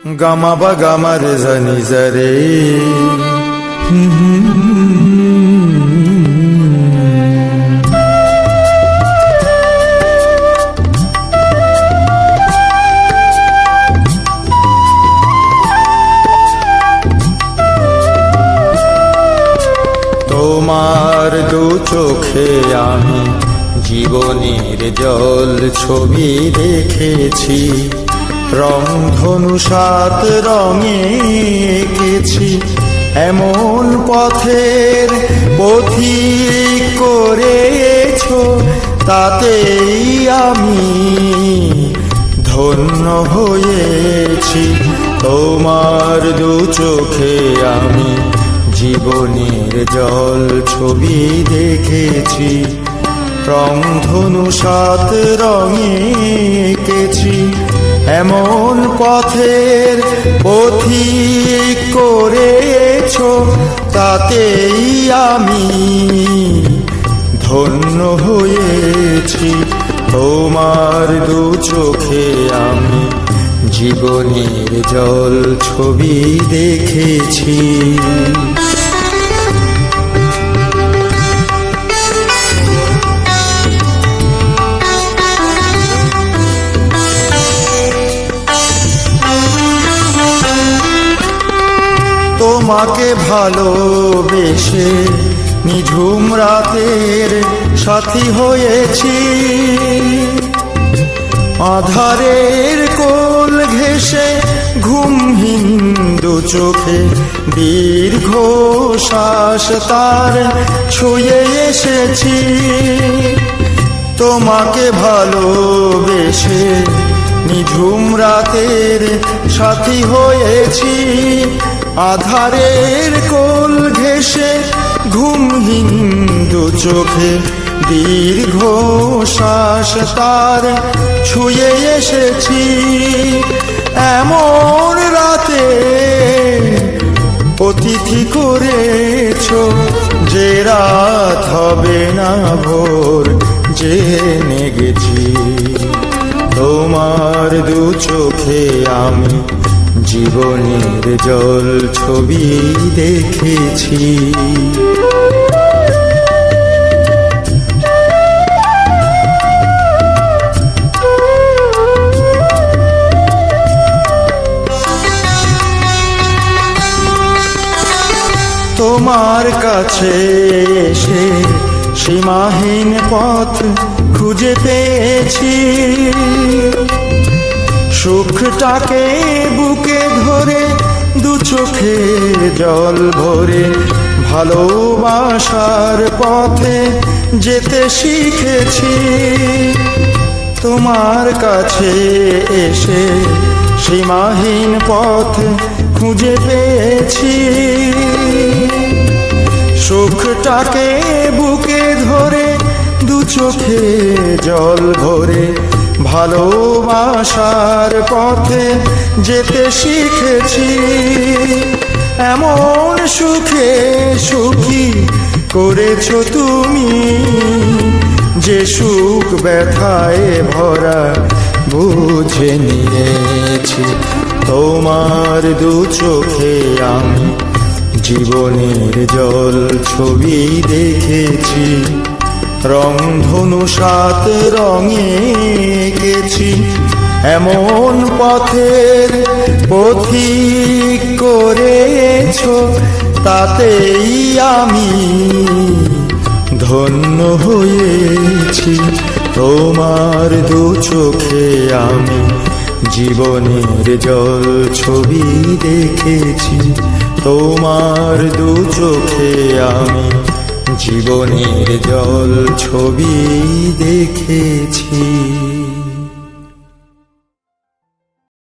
Gamma বা gamma রে জানি জারে তোমার দু চোখে আমি জীবনের জল ছবি দেখেছি, রংধনু সাত রঙে এঁকেছি, এমন পথের পথিক করেছো, তাতেই আমি ধন্য হয়েছি। তোমার দু চোখে আমি জীবনের জল ছবি দেখেছি, রংধনু সাত রঙে এঁকেছি, এমন পথের পথিক করেছো, তাতেই আমি ধন্য হয়েছি। তোমার দু চোখে আমি জীবনের জল ছবি দেখেছি। তোমাকে ভালোবেসে নিঝুম রাতের সাথী হয়েছি, আধারের কোল ঘেঁষে ঘুমহীন দু চোখে দীর্ঘ শ্বাস তার ছুঁয়ে এসেছি। তোমাকে ভালোবেসে নিঝুম রাতের সাথী হয়েছি, আধারের কোল ঘেঁষে ঘুমহীন দু চোখে দীর্ঘ শ্বাস তার ছুঁয়ে এসেছি। এমন রাতে অতিথি করেছো, যে রাত হবে না ভোর জেনে গেছি। তোমার দু চোখে আমি জীবনের জল ছবি দেখেছি। তোমার কাছে এসে সীমাহীন পথ খুঁজে পেয়েছি, সুখটাকে বুকে ধরে দু চোখে জল ভরে ভালোবাসার পথে যেতে শিখেছি। তোমার কাছে এসে সীমাহীন পথ খুঁজে পেয়েছি, সুখটাকে বুকে ধরে দু চোখে জল ভরে ভালোবাসার পথে যেতে শিখেছি। এমন সুখে সুখী করেছো তুমি, যে সুখ ব্যথায় ভরা বুঝে নিয়েছি। তোমার দু চোখে আমি জীবনের জল ছবি দেখেছি, রংধনু সাত রঙে এঁকেছি, এমন পথের পথিক করেছো, তাতেই আমি ধন্য হয়েছি। তোমার দু চোখে আমি জীবনের জল ছবি দেখেছি, তোমার দু চোখে আমি জীবনের জল ছবি দেখেছি।